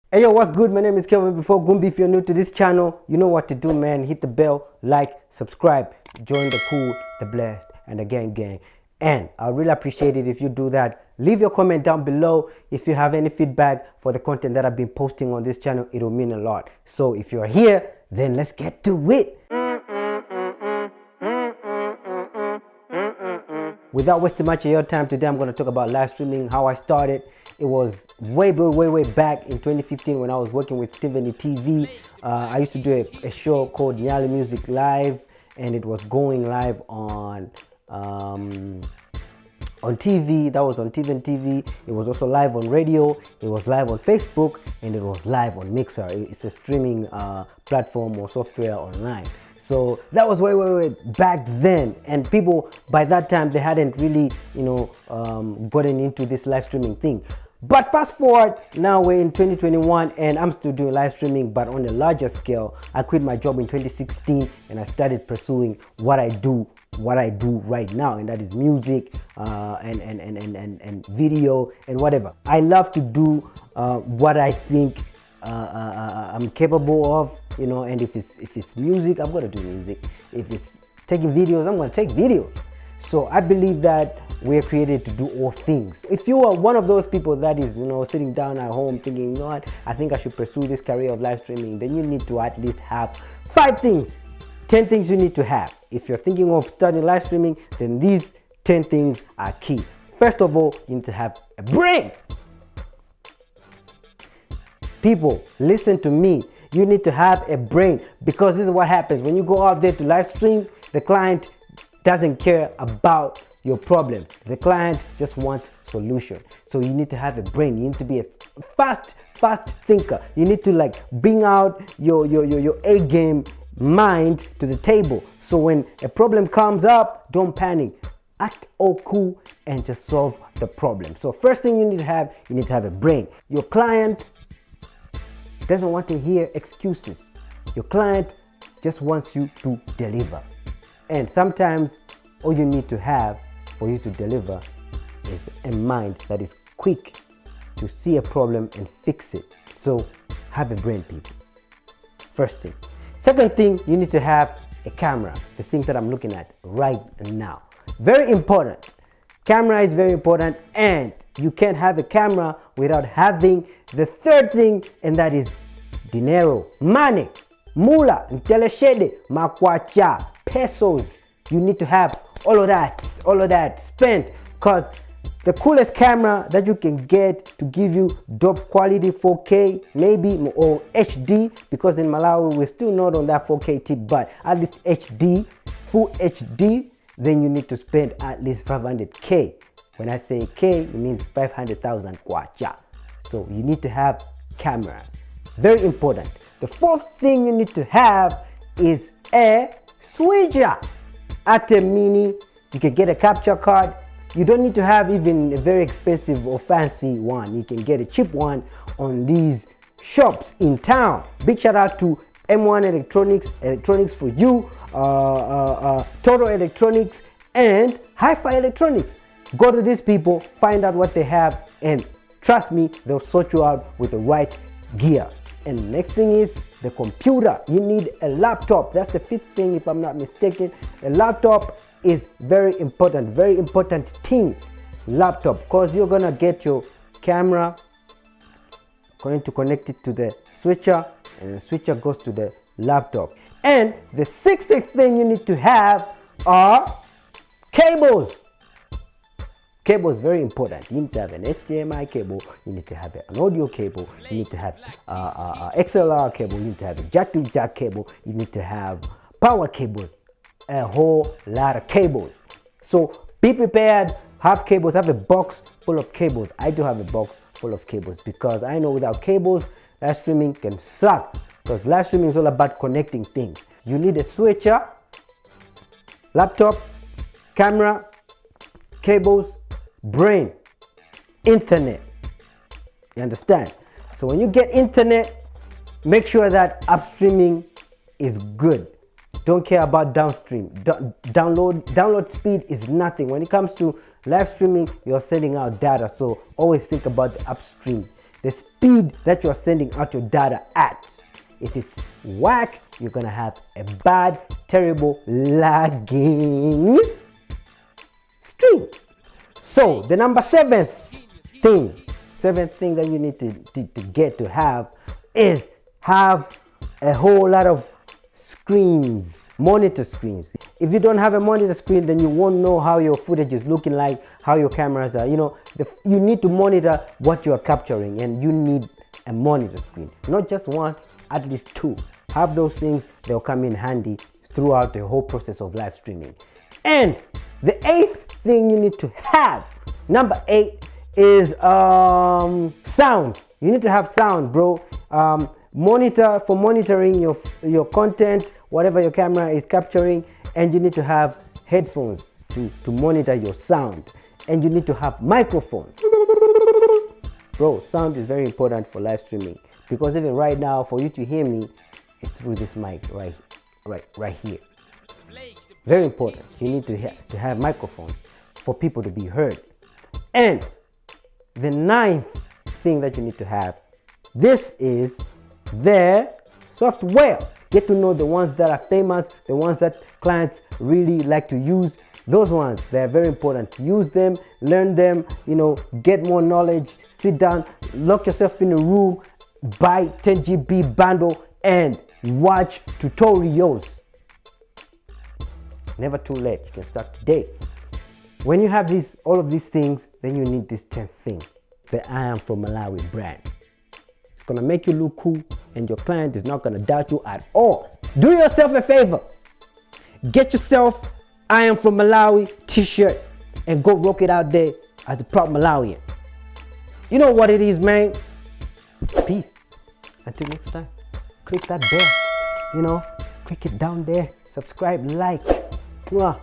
Hey yo, what's good? My name is Kelvin. Before Gumbi, if you're new to this channel, you know what to do, man. Hit the bell, like, subscribe, join the cool, the blessed, and the gang. And I really appreciate it if you do that. Leave your comment down below. If you have any feedback for the content that I've been posting on this channel, it'll mean a lot. So if you're here, then let's get to it. Without wasting much of your time, today I'm going to talk about live streaming, how I started. It was way back in 2015 when I was working with Tiffany TV. I used to do a show called Nyali Music Live, and it was going live on TV. That was on Tiffany TV. It was also live on radio. It was live on Facebook, and it was live on Mixer. It's a streaming platform or software online. So that was way back then, and people by that time they hadn't really, gotten into this live streaming thing. But fast forward, now we're in 2021 and I'm still doing live streaming, but on a larger scale. I quit my job in 2016 and I started pursuing what I do right now, and that is music and video and whatever. I love to do what I think I'm capable of, and if it's music, I'm gonna do music. If it's taking videos, I'm gonna take videos. So I believe that we're created to do all things. If you are one of those people that is, sitting down at home thinking, you know what, I think I should pursue this career of live streaming, then you need to at least have 5 things, 10 things you need to have. If you're thinking of starting live streaming, then these 10 things are key. First of all, you need to have a brain. People, listen to me. You need to have a brain, because this is what happens when you go out there to live stream. The client doesn't care about your problems. The client just wants solution. So you need to have a brain. You need to be a fast thinker. You need to bring out your A game mind to the table. So when a problem comes up, don't panic. Act all cool and just solve the problem. So first thing you need to have a brain. Your client doesn't want to hear excuses. Your client just wants you to deliver. And sometimes all you need to have for you to deliver is a mind that is quick to see a problem and fix it. So have a brain, people. First thing. Second thing, you need to have a camera. The things that I'm looking at right now. Very important. Camera is very important, and you can't have a camera without having the third thing, and that is dinero, money, mula, nteleshede, makwacha, pesos. You need to have all of that spent, because the coolest camera that you can get to give you dope quality 4K maybe, or HD, because in Malawi we're still not on that 4K tip, but at least HD, full HD, then you need to spend at least 500K. When I say K, it means 500,000 kwacha. So you need to have cameras. Very important. The fourth thing you need to have is a switcher. Atem Mini, you can get a capture card. You don't need to have even a very expensive or fancy one. You can get a cheap one on these shops in town. Big shout out to M1 Electronics for you, Total Electronics, and Hi-Fi Electronics. Go to these people, find out what they have, and trust me, they'll sort you out with the right gear. And the next thing is the computer. You need a laptop. That's the fifth thing, if I'm not mistaken. A laptop is very important thing. Laptop, because you're gonna get your camera, going to connect it to the switcher, and the switcher goes to the laptop. And the sixth thing you need to have are cables. Cable is very important. You need to have an HDMI cable, you need to have an audio cable, you need to have XLR cable, you need to have a jack-to-jack cable, you need to have power cables, a whole lot of cables. So be prepared, have cables, have a box full of cables. I do have a box full of cables, because I know without cables, live streaming can suck, because live streaming is all about connecting things. You need a switcher, laptop, camera, cables, brain, internet. You understand? So when you get internet, make sure that upstreaming is good. Don't care about downstream. Download speed is nothing. When it comes to live streaming, you're sending out data, so always think about the upstream. the speed that you are sending out your data at. If it's whack, you're gonna have a bad, terrible, lagging stream. So the number seventh thing that you need to have is have a whole lot of screens, monitor screens. If you don't have a monitor screen, then you won't know how your footage is looking like, how your cameras are. You need to monitor what you are capturing, and you need a monitor screen. Not just one, at least two. Have those things, they'll come in handy throughout the whole process of live streaming. And the eighth thing you need to have, number 8, is sound. You need to have sound, bro. Monitor for monitoring your content, whatever your camera is capturing, and you need to have headphones to monitor your sound, and you need to have microphones. Bro, sound is very important for live streaming, because even right now, for you to hear me, it's through this mic right here. Very important. You need to have microphones for people to be heard. And the 9th thing that you need to have, this is their software. Get to know the ones that are famous, the ones that clients really like to use. Those ones, they're very important. Use them, learn them, get more knowledge, sit down, lock yourself in a room, buy 10 GB bundle and watch tutorials. Never too late. You can start today. When you have all of these things, then you need this 10th thing, the I Am From Malawi brand. It's gonna make you look cool, and your client is not gonna doubt you at all. Do yourself a favor. Get yourself I Am From Malawi t-shirt and go rock it out there as a proud Malawian. You know what it is, man. Peace. Until next time. Click that bell. Click it down there. Subscribe, like. Mwah.